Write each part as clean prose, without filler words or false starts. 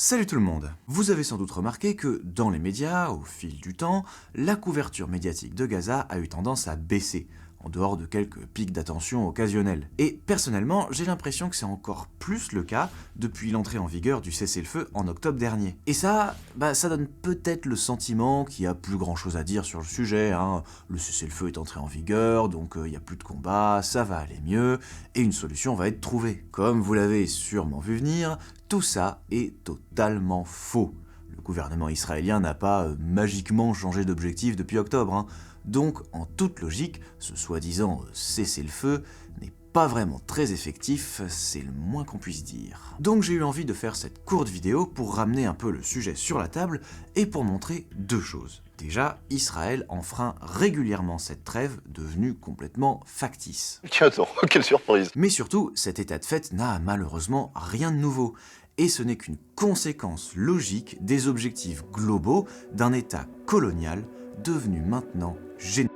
Salut tout le monde! Vous avez sans doute remarqué que, dans les médias, au fil du temps, la couverture médiatique de Gaza a eu tendance à baisser, en dehors de quelques pics d'attention occasionnels. Et personnellement, j'ai l'impression que c'est encore plus le cas depuis l'entrée en vigueur du cessez-le-feu en octobre dernier. Et ça donne peut-être le sentiment qu'il n'y a plus grand chose à dire sur le sujet, hein. Le cessez-le-feu est entré en vigueur, donc il n'y a plus de combat, ça va aller mieux, et une solution va être trouvée. Comme vous l'avez sûrement vu venir, tout ça est totalement faux. Le gouvernement israélien n'a pas magiquement changé d'objectif depuis octobre, hein. Donc, en toute logique, ce soi-disant cessez-le-feu n'est pas vraiment très effectif, c'est le moins qu'on puisse dire. Donc j'ai eu envie de faire cette courte vidéo pour ramener un peu le sujet sur la table et pour montrer deux choses. Déjà, Israël enfreint régulièrement cette trêve devenue complètement factice. Tiens donc, quelle surprise! Mais surtout, cet état de fait n'a malheureusement rien de nouveau. Et ce n'est qu'une conséquence logique des objectifs globaux d'un État colonial devenu maintenant généreux.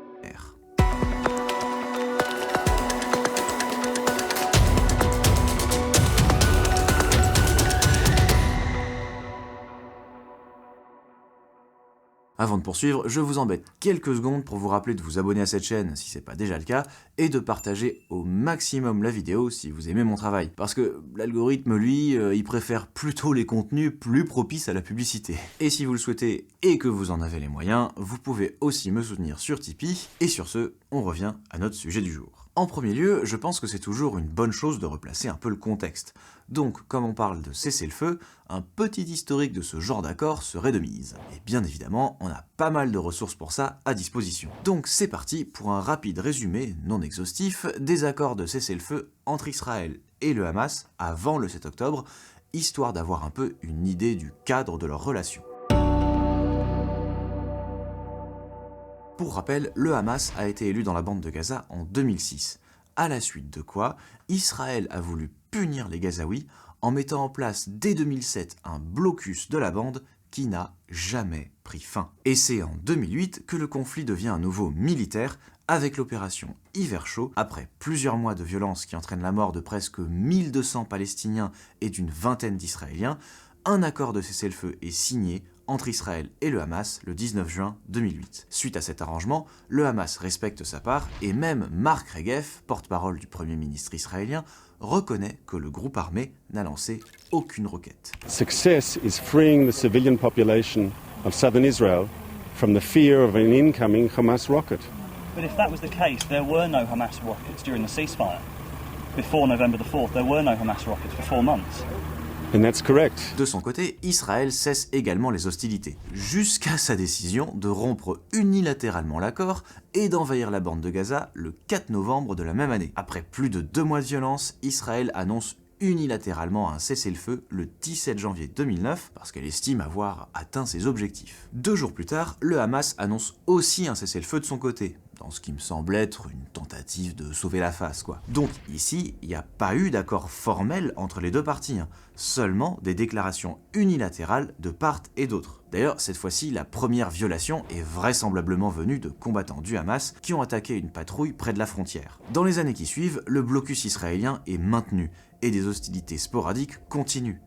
Avant de poursuivre, je vous embête quelques secondes pour vous rappeler de vous abonner à cette chaîne si c'est pas déjà le cas, et de partager au maximum la vidéo si vous aimez mon travail. Parce que l'algorithme, lui, il préfère plutôt les contenus plus propices à la publicité. Et si vous le souhaitez et que vous en avez les moyens, vous pouvez aussi me soutenir sur Tipeee, et sur ce, on revient à notre sujet du jour. En premier lieu, je pense que c'est toujours une bonne chose de replacer un peu le contexte. Donc, comme on parle de cessez-le-feu, un petit historique de ce genre d'accord serait de mise. Et bien évidemment, on a pas mal de ressources pour ça à disposition. Donc c'est parti pour un rapide résumé, non exhaustif, des accords de cessez-le-feu entre Israël et le Hamas avant le 7 octobre, histoire d'avoir un peu une idée du cadre de leur relation. Pour rappel, le Hamas a été élu dans la bande de Gaza en 2006, à la suite de quoi Israël a voulu punir les Gazaouis en mettant en place dès 2007 un blocus de la bande qui n'a jamais pris fin. Et c'est en 2008 que le conflit devient à nouveau militaire avec l'opération Hiver chaud, après plusieurs mois de violence qui entraînent la mort de presque 1200 Palestiniens et d'une vingtaine d'Israéliens. Un accord de cessez-le-feu est signé entre Israël et le Hamas le 19 juin 2008. Suite à cet arrangement, le Hamas respecte sa part et même Mark Regev, porte-parole du Premier ministre israélien, reconnaît que le groupe armé n'a lancé aucune roquette. Success is freeing the civilian population of southern Israel from the fear of an incoming Hamas rocket. But if that was the case, there were no Hamas rockets during the ceasefire. Before November the 4th, there were no Hamas rockets for 4 months. And that's correct. De son côté, Israël cesse également les hostilités, jusqu'à sa décision de rompre unilatéralement l'accord et d'envahir la bande de Gaza le 4 novembre de la même année. Après plus de 2 mois de violence, Israël annonce unilatéralement un cessez-le-feu le 17 janvier 2009 parce qu'elle estime avoir atteint ses objectifs. 2 jours plus tard, le Hamas annonce aussi un cessez-le-feu de son côté, dans ce qui me semble être une tentative de sauver la face, quoi. Donc ici, il n'y a pas eu d'accord formel entre les deux parties, hein. Seulement des déclarations unilatérales de part et d'autre. D'ailleurs, cette fois-ci, la première violation est vraisemblablement venue de combattants du Hamas qui ont attaqué une patrouille près de la frontière. Dans les années qui suivent, le blocus israélien est maintenu et des hostilités sporadiques continuent.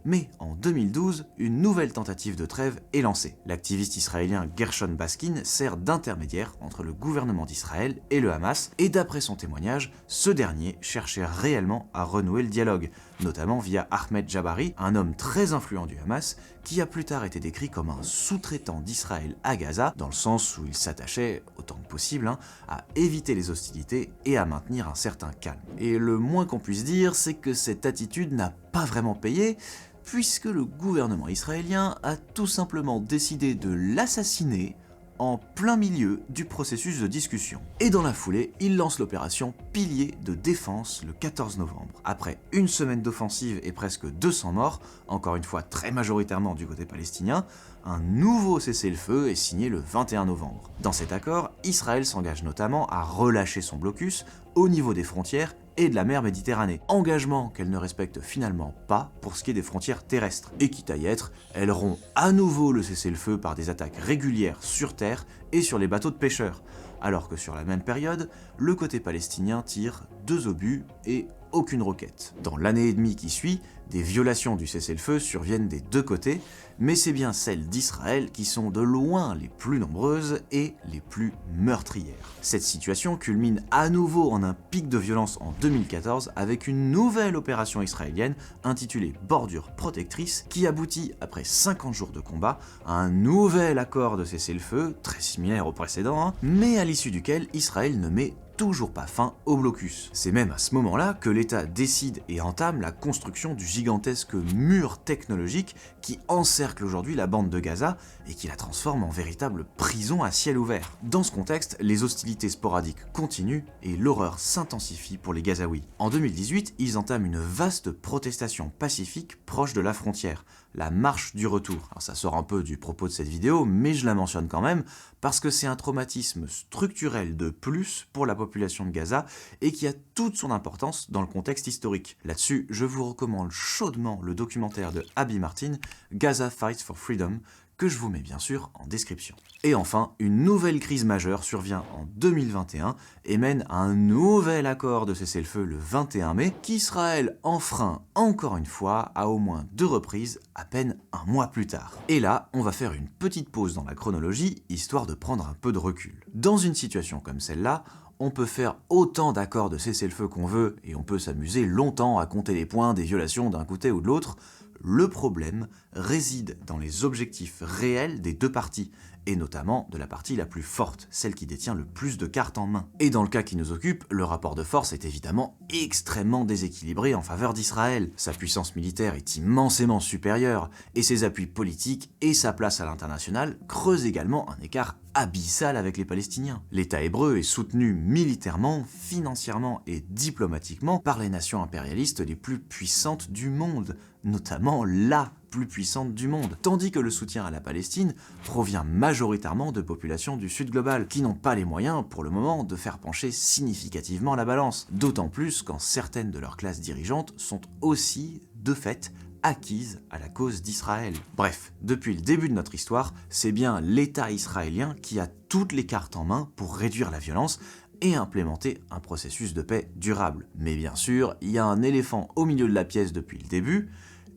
Mais en 2012, une nouvelle tentative de trêve est lancée. L'activiste israélien Gershon Baskin sert d'intermédiaire entre le gouvernement d'Israël et le Hamas, et d'après son témoignage, ce dernier cherchait réellement à renouer le dialogue, notamment via Ahmed Jabari, un homme très influent du Hamas, qui a plus tard été décrit comme un sous-traitant d'Israël à Gaza, dans le sens où il s'attachait, autant que possible, à éviter les hostilités et à maintenir un certain calme. Et le moins qu'on puisse dire, c'est que cette attitude n'a pas vraiment payé, puisque le gouvernement israélien a tout simplement décidé de l'assassiner en plein milieu du processus de discussion. Et dans la foulée, il lance l'opération Pilier de défense le 14 novembre. Après une semaine d'offensive et presque 200 morts, encore une fois très majoritairement du côté palestinien, un nouveau cessez-le-feu est signé le 21 novembre. Dans cet accord, Israël s'engage notamment à relâcher son blocus au niveau des frontières et de la mer Méditerranée. Engagement qu'elle ne respecte finalement pas pour ce qui est des frontières terrestres. Et quitte à y être, elle rompt à nouveau le cessez-le-feu par des attaques régulières sur terre et sur les bateaux de pêcheurs. Alors que sur la même période, le côté palestinien tire 2 obus et aucune roquette. Dans l'année et demie qui suit, des violations du cessez-le-feu surviennent des deux côtés, mais c'est bien celles d'Israël qui sont de loin les plus nombreuses et les plus meurtrières. Cette situation culmine à nouveau en un pic de violence en 2014 avec une nouvelle opération israélienne intitulée Bordure protectrice qui aboutit, après 50 jours de combat, à un nouvel accord de cessez-le-feu, très similaire au précédent, mais à l'issue duquel Israël ne met toujours pas fin au blocus. C'est même à ce moment-là que l'État décide et entame la construction du gigantesque mur technologique qui encercle aujourd'hui la bande de Gaza et qui la transforme en véritable prison à ciel ouvert. Dans ce contexte, les hostilités sporadiques continuent et l'horreur s'intensifie pour les Gazaouis. En 2018, ils entament une vaste protestation pacifique proche de la frontière, la marche du retour. Alors ça sort un peu du propos de cette vidéo, mais je la mentionne quand même parce que c'est un traumatisme structurel de plus pour la population de Gaza et qui a toute son importance dans le contexte historique. Là-dessus, je vous recommande chaudement le documentaire de Abby Martin, Gaza Fights for Freedom, que je vous mets bien sûr en description. Et enfin, une nouvelle crise majeure survient en 2021 et mène à un nouvel accord de cessez-le-feu le 21 mai qu'Israël enfreint encore une fois à au moins 2 reprises à peine un mois plus tard. Et là, on va faire une petite pause dans la chronologie, histoire de prendre un peu de recul. Dans une situation comme celle-là, on peut faire autant d'accords de cessez-le-feu qu'on veut et on peut s'amuser longtemps à compter les points des violations d'un côté ou de l'autre. Le problème réside dans les objectifs réels des deux parties, et notamment de la partie la plus forte, celle qui détient le plus de cartes en main. Et dans le cas qui nous occupe, le rapport de force est évidemment extrêmement déséquilibré en faveur d'Israël. Sa puissance militaire est immensément supérieure, et ses appuis politiques et sa place à l'international creusent également un écart abyssal avec les Palestiniens. L'État hébreu est soutenu militairement, financièrement et diplomatiquement par les nations impérialistes les plus puissantes du monde, notamment la plus puissante du monde, tandis que le soutien à la Palestine provient majoritairement de populations du sud global, qui n'ont pas les moyens, pour le moment, de faire pencher significativement la balance, d'autant plus quand certaines de leurs classes dirigeantes sont aussi, de fait, acquises à la cause d'Israël. Bref, depuis le début de notre histoire, c'est bien l'État israélien qui a toutes les cartes en main pour réduire la violence et implémenter un processus de paix durable. Mais bien sûr, il y a un éléphant au milieu de la pièce depuis le début.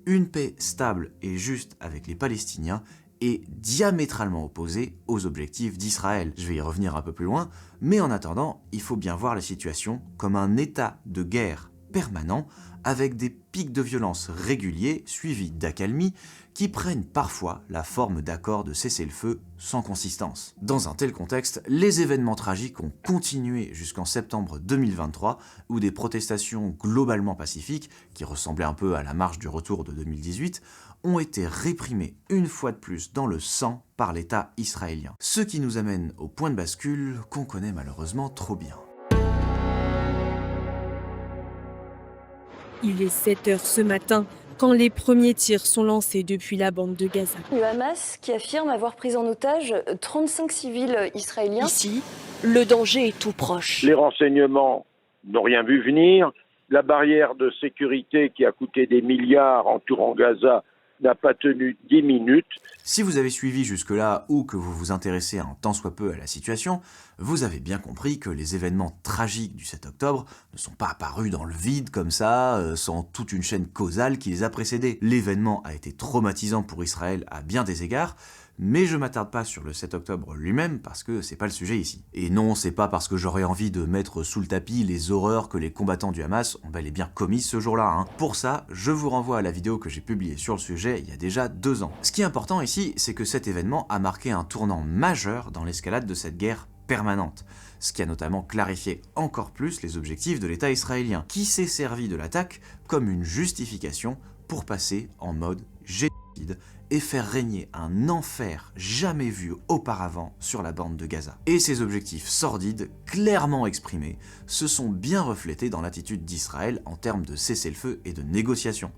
Une paix stable et juste avec les Palestiniens est diamétralement opposée aux objectifs d'Israël. Je vais y revenir un peu plus loin, mais en attendant, il faut bien voir la situation comme un état de guerre permanent avec des pics de violence réguliers suivis d'accalmies qui prennent parfois la forme d'accords de cessez-le-feu sans consistance. Dans un tel contexte, les événements tragiques ont continué jusqu'en septembre 2023 où des protestations globalement pacifiques, qui ressemblaient un peu à la marche du retour de 2018, ont été réprimées une fois de plus dans le sang par l'État israélien. Ce qui nous amène au point de bascule qu'on connaît malheureusement trop bien. Il est 7h ce matin quand les premiers tirs sont lancés depuis la bande de Gaza. Le Hamas qui affirme avoir pris en otage 35 civils israéliens. Ici, le danger est tout proche. Les renseignements n'ont rien vu venir. La barrière de sécurité qui a coûté des milliards entourant Gaza n'a pas tenu 10 minutes. Si vous avez suivi jusque-là ou que vous vous intéressez un tant soit peu à la situation, vous avez bien compris que les événements tragiques du 7 octobre ne sont pas apparus dans le vide comme ça, sans toute une chaîne causale qui les a précédés. L'événement a été traumatisant pour Israël à bien des égards, mais je m'attarde pas sur le 7 octobre lui-même parce que c'est pas le sujet ici. Et non, c'est pas parce que j'aurais envie de mettre sous le tapis les horreurs que les combattants du Hamas ont bel et bien commises ce jour-là. Pour ça, je vous renvoie à la vidéo que j'ai publiée sur le sujet il y a déjà 2 ans. Ce qui est important ici, c'est que cet événement a marqué un tournant majeur dans l'escalade de cette guerre permanente, ce qui a notamment clarifié encore plus les objectifs de l'État israélien, qui s'est servi de l'attaque comme une justification pour passer en mode génocide et faire régner un enfer jamais vu auparavant sur la bande de Gaza. Et ces objectifs sordides, clairement exprimés, se sont bien reflétés dans l'attitude d'Israël en termes de cessez-le-feu et de négociation.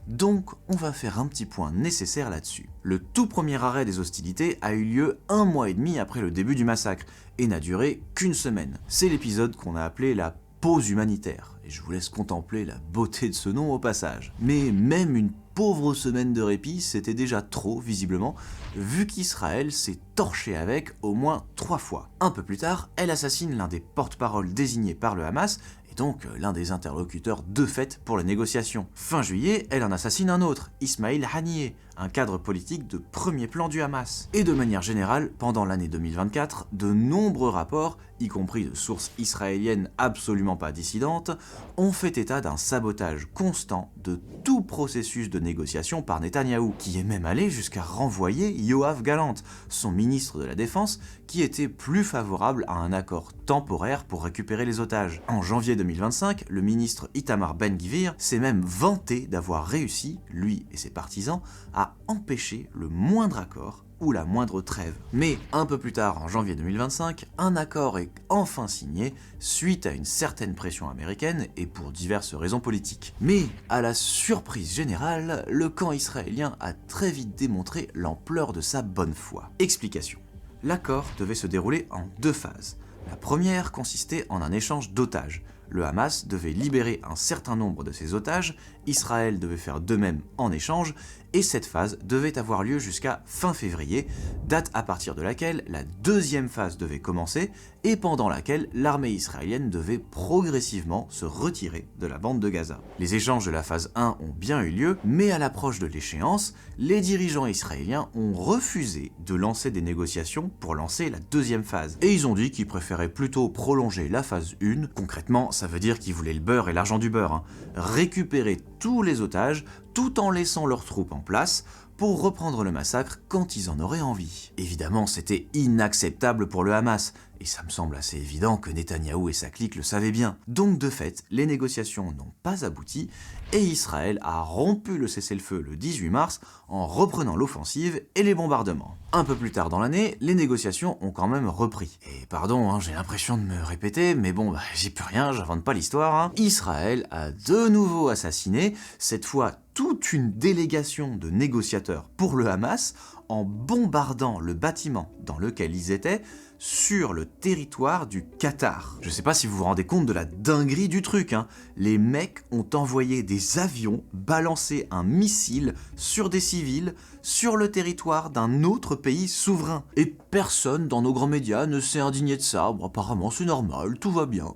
Donc, on va faire un petit point nécessaire là-dessus. Le tout premier arrêt des hostilités a eu lieu 1 mois et demi après le début du massacre, et n'a duré qu'1 semaine. C'est l'épisode qu'on a appelé la pause humanitaire, et je vous laisse contempler la beauté de ce nom au passage. Mais même une pauvre semaine de répit, c'était déjà trop, visiblement, vu qu'Israël s'est torché avec au moins 3 fois. Un peu plus tard, elle assassine l'un des porte-paroles désignés par le Hamas, et donc l'un des interlocuteurs de fait pour les négociations. Fin juillet, elle en assassine un autre, Ismail Haniyeh, un cadre politique de premier plan du Hamas. Et de manière générale, pendant l'année 2024, de nombreux rapports, y compris de sources israéliennes absolument pas dissidentes, ont fait état d'un sabotage constant de tout processus de négociation par Netanyahou, qui est même allé jusqu'à renvoyer Yoav Gallant, son ministre de la Défense, qui était plus favorable à un accord temporaire pour récupérer les otages. En janvier 2025, le ministre Itamar Ben-Gvir s'est même vanté d'avoir réussi, lui et ses partisans, à empêcher le moindre accord ou la moindre trêve. Mais un peu plus tard, en janvier 2025, un accord est enfin signé suite à une certaine pression américaine et pour diverses raisons politiques. Mais à la surprise générale, le camp israélien a très vite démontré l'ampleur de sa bonne foi. Explication. L'accord devait se dérouler en 2 phases. La première consistait en un échange d'otages. Le Hamas devait libérer un certain nombre de ses otages, Israël devait faire de même en échange, et cette phase devait avoir lieu jusqu'à fin février, date à partir de laquelle la deuxième phase devait commencer, et pendant laquelle l'armée israélienne devait progressivement se retirer de la bande de Gaza. Les échanges de la phase 1 ont bien eu lieu, mais à l'approche de l'échéance, les dirigeants israéliens ont refusé de lancer des négociations pour lancer la deuxième phase. Et ils ont dit qu'ils préféraient plutôt prolonger la phase 1, concrètement ça veut dire qu'ils voulaient le beurre et l'argent du beurre, récupérer tous les otages tout en laissant leurs troupes en place pour reprendre le massacre quand ils en auraient envie. Évidemment, c'était inacceptable pour le Hamas, et ça me semble assez évident que Netanyahou et sa clique le savaient bien. Donc de fait, les négociations n'ont pas abouti, et Israël a rompu le cessez-le-feu le 18 mars en reprenant l'offensive et les bombardements. Un peu plus tard dans l'année, les négociations ont quand même repris. Et pardon, j'ai l'impression de me répéter, mais bon, j'y peux rien, j'invente pas l'histoire. Israël a de nouveau assassiné, cette fois toute une délégation de négociateurs pour le Hamas en bombardant le bâtiment dans lequel ils étaient sur le territoire du Qatar. Je sais pas si vous vous rendez compte de la dinguerie du truc, Les mecs ont envoyé des avions balancer un missile sur des civils sur le territoire d'un autre pays souverain. Et personne dans nos grands médias ne s'est indigné de ça. Bon, apparemment c'est normal, tout va bien.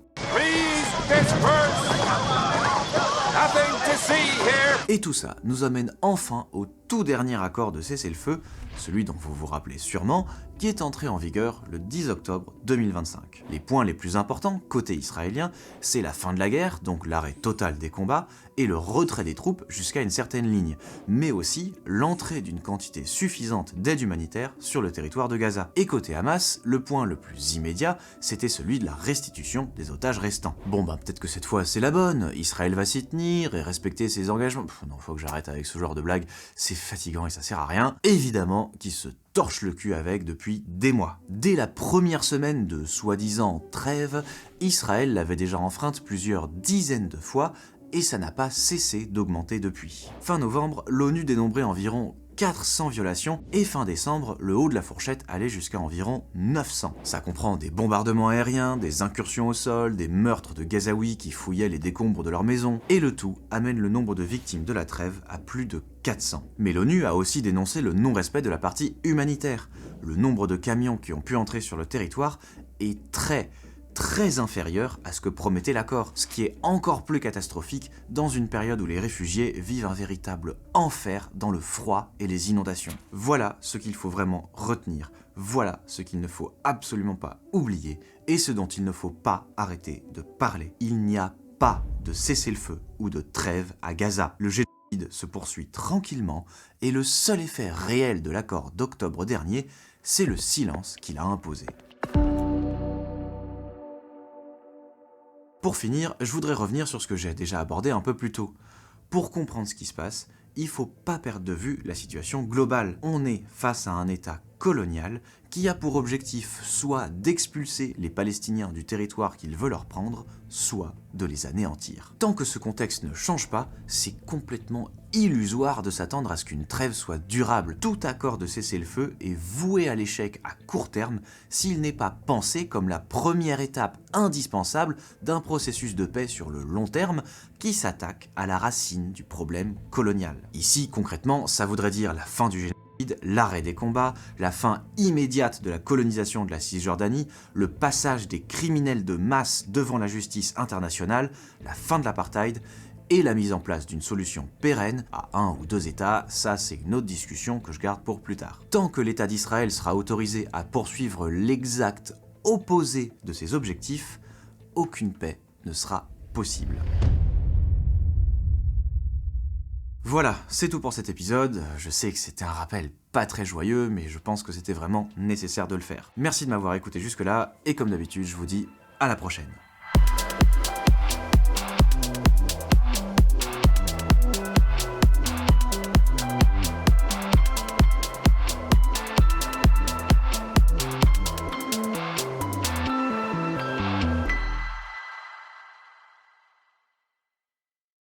Et tout ça nous amène enfin au tout dernier accord de cessez-le-feu, celui dont vous vous rappelez sûrement, qui est entré en vigueur le 10 octobre 2025. Les points les plus importants, côté israélien, c'est la fin de la guerre, donc l'arrêt total des combats, et le retrait des troupes jusqu'à une certaine ligne, mais aussi l'entrée d'une quantité suffisante d'aide humanitaire sur le territoire de Gaza. Et côté Hamas, le point le plus immédiat, c'était celui de la restitution des otages restants. Bon peut-être que cette fois c'est la bonne, Israël va s'y tenir et respecter ses engagements. Non, faut que j'arrête avec ce genre de blague, c'est fatigant et ça sert à rien. Évidemment qu'ils se torche le cul avec depuis des mois. Dès la première semaine de soi-disant trêve, Israël l'avait déjà enfreinte plusieurs dizaines de fois et ça n'a pas cessé d'augmenter depuis. Fin novembre, l'ONU dénombrait environ 400 violations et fin décembre, le haut de la fourchette allait jusqu'à environ 900. Ça comprend des bombardements aériens, des incursions au sol, des meurtres de Gazaouis qui fouillaient les décombres de leurs maisons, et le tout amène le nombre de victimes de la trêve à plus de 400. Mais l'ONU a aussi dénoncé le non-respect de la partie humanitaire. Le nombre de camions qui ont pu entrer sur le territoire est très inférieur à ce que promettait l'accord, ce qui est encore plus catastrophique dans une période où les réfugiés vivent un véritable enfer dans le froid et les inondations. Voilà ce qu'il faut vraiment retenir, voilà ce qu'il ne faut absolument pas oublier et ce dont il ne faut pas arrêter de parler. Il n'y a pas de cessez-le-feu ou de trêve à Gaza. Le génocide se poursuit tranquillement et le seul effet réel de l'accord d'octobre dernier, c'est le silence qu'il a imposé. Pour finir, je voudrais revenir sur ce que j'ai déjà abordé un peu plus tôt. Pour comprendre ce qui se passe, il faut pas perdre de vue la situation globale. On est face à un État colonial qui a pour objectif soit d'expulser les Palestiniens du territoire qu'il veut leur prendre, soit de les anéantir. Tant que ce contexte ne change pas, c'est complètement illusoire de s'attendre à ce qu'une trêve soit durable. Tout accord de cessez-le-feu est voué à l'échec à court terme s'il n'est pas pensé comme la première étape indispensable d'un processus de paix sur le long terme qui s'attaque à la racine du problème colonial. Ici, concrètement, ça voudrait dire la fin du génocide, l'arrêt des combats, la fin immédiate de la colonisation de la Cisjordanie, le passage des criminels de masse devant la justice internationale, la fin de l'apartheid et la mise en place d'une solution pérenne à 1 ou 2 États. Ça, c'est une autre discussion que je garde pour plus tard. Tant que l'État d'Israël sera autorisé à poursuivre l'exact opposé de ses objectifs, aucune paix ne sera possible. Voilà, c'est tout pour cet épisode. Je sais que c'était un rappel pas très joyeux, mais je pense que c'était vraiment nécessaire de le faire. Merci de m'avoir écouté jusque-là, et comme d'habitude, je vous dis à la prochaine.